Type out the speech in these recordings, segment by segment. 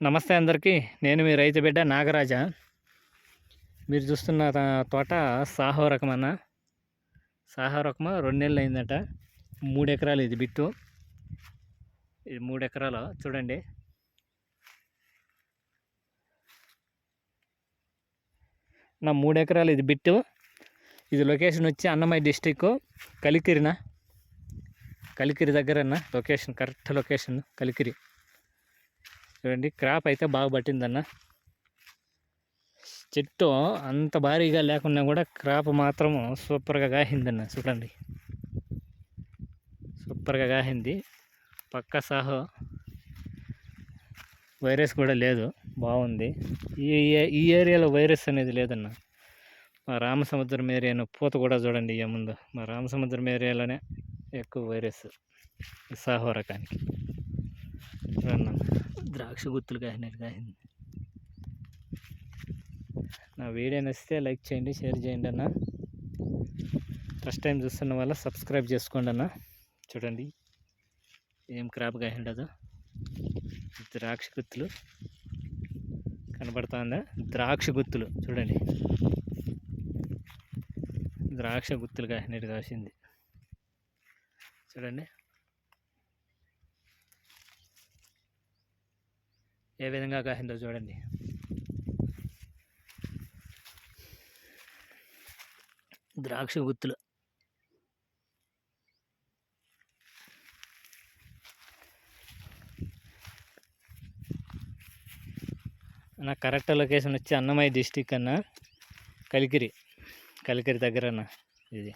నమస్తే అందరికీ. నేను మీ రైతు బిడ్డ నాగరాజ. మీరు చూస్తున్న తోట సాహో రకం అన్న. సాహో రకము 2 నెలలు అయిందట. 3 ఎకరాలు ఇది బిట్టు. ఇది 3 ఎకరాలు చూడండి. నా 3 ఎకరాలు ఇది బిట్టు. ఇది లొకేషన్ వచ్చి అన్నమయ్య డిస్టిక్ కలికిరి దగ్గరన్న లొకేషన్, కరెక్ట్ లొకేషన్ కలికిరి. చూడండి, క్రాప్ అయితే బాగా పట్టిందన్న. చెట్టు అంత భారీగా లేకున్నా కూడా క్రాప్ మాత్రం సూపర్గా కాసిందన్న. చూడండి, సూపర్గా కాసింది. పక్క సాహో, వైరస్ కూడా లేదు, బాగుంది. ఈ ఏరియాలో వైరస్ అనేది లేదన్న. మా రామసముద్రం ఏరియాను పూత కూడా చూడండి. ముందు మా రామసముద్రం ఏరియాలోనే ఎక్కువ వైరస్ సాహో రకానికి. ద్రాక్ష గుత్తులు కాసింది. నా వీడియో నచ్చితే లైక్ చేయండి, షేర్ చేయండి అన్న. ఫస్ట్ టైం చూస్తున్న వల్ల సబ్స్క్రైబ్ చేసుకోండి అన్న. చూడండి ఏం క్రాప్ కాసిండదో. ద్రాక్ష గుత్తులు కనబడుతుందా? ద్రాక్ష గుత్తులు చూడండి, ద్రాక్ష గుత్తులు కాసింది. చూడండి ఏ విధంగా కాసిందో చూడండి. ద్రాక్ష గుత్తులు. నా కరెక్ట్ లొకేషన్ వచ్చి అన్నమయ్య డిస్టిక్ అన్న, కలికిరి దగ్గర అన్న. ఇది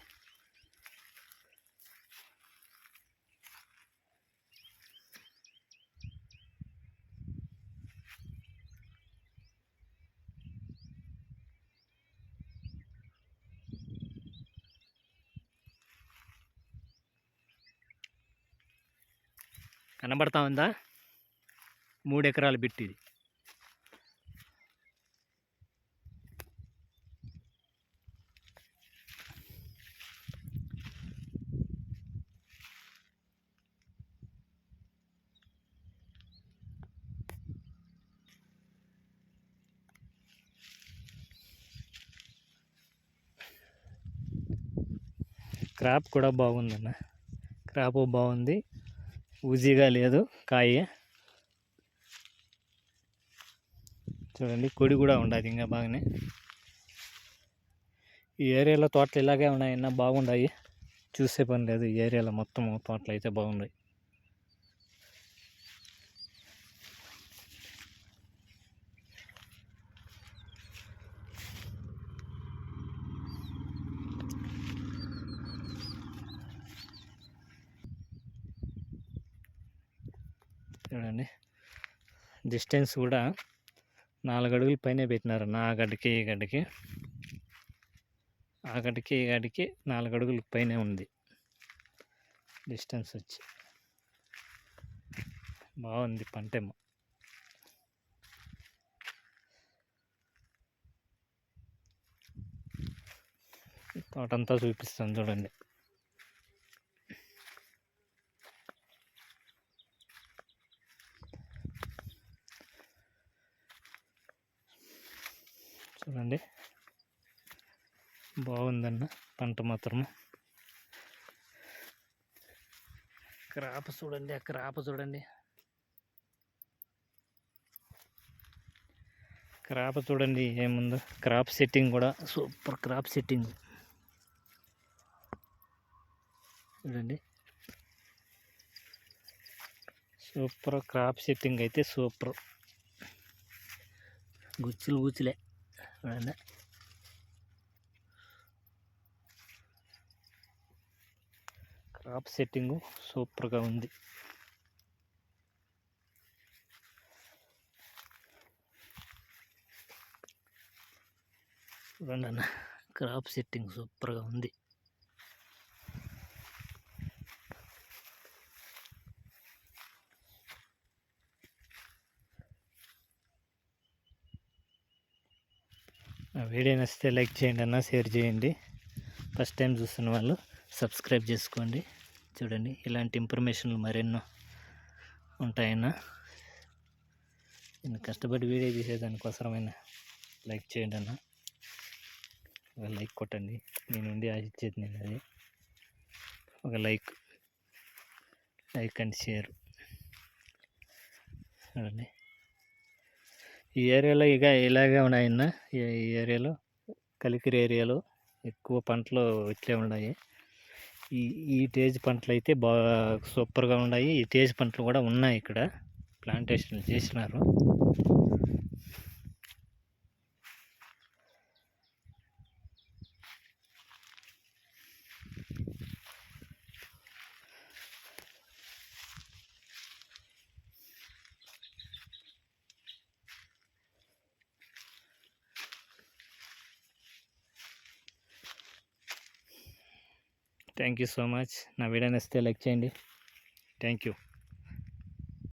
కనబడతా ఉందా? 3 ఎకరాలు బిట్టు ఇది. క్రాప్ కూడా బాగుందన్న. క్రాప్ బాగుంది, ఊజీగా లేదు కాయ. చూడండి, కొడి కూడా ఉండదు ఇంకా బాగానే. ఈ ఏరియాలో తోటలు ఇలాగే ఉన్నాయన్న, బాగున్నాయి. చూసే పని లేదు, ఈ ఏరియాలో మొత్తం తోటలు అయితే బాగున్నాయి. చూడండి, డిస్టెన్స్ కూడా 4 అడుగుల పైనే పెట్టినారు. ఆ గడ్డికి ఈ గడ్డికి 4 అడుగుల పైనే ఉంది డిస్టెన్స్ వచ్చి. బాగుంది పంటేమో. తోటంతా చూపిస్తాను చూడండి. చూడండి, బాగుందన్న పంట మాత్రము. క్రాప్ చూడండి, ఆ క్రాప్ చూడండి. క్రాప్ చూడండి ఏముందో. క్రాప్ సెట్టింగ్ కూడా సూపర్. క్రాప్ సెట్టింగ్ చూడండి, సూపర్. క్రాప్ సెట్టింగ్ అయితే సూపర్. గుచ్చులే చూడండి. క్రాప్ సెట్టింగు సూపర్గా ఉంది. చూడండి అన్న, క్రాప్ సెట్టింగ్ సూపర్గా ఉంది. వీడియో నచ్చితే లైక్ చేయండి అన్న, షేర్ చేయండి. ఫస్ట్ టైం చూస్తున్న వాళ్ళు సబ్స్క్రైబ్ చేసుకోండి. చూడండి, ఇలాంటి ఇన్ఫర్మేషన్లు మరెన్నో ఉంటాయన్న. నేను కష్టపడి వీడియో తీసేదానికోసమైన లైక్ చేయండి అన్న, ఒక లైక్ కొట్టండి. నేను ఉండి ఆశించేది నేను అది, ఒక లైక్ అండ్ షేర్. చూడండి ఈ ఏరియాలో ఇలాగే ఉన్నాయన్న. ఈ ఏరియాలో కలికిరి ఏరియాలో ఎక్కువ పంటలు ఇట్లే ఉన్నాయి. ఈ టేజ్ పంటలు అయితే బాగా సూపర్గా ఉన్నాయి. ఈ టేజ్ పంటలు కూడా ఉన్నాయి, ఇక్కడ ప్లాంటేషన్లు చేసినారు. Thank you so much. నా వీడియో నచ్చితే లైక్ చేయండి. Thank you.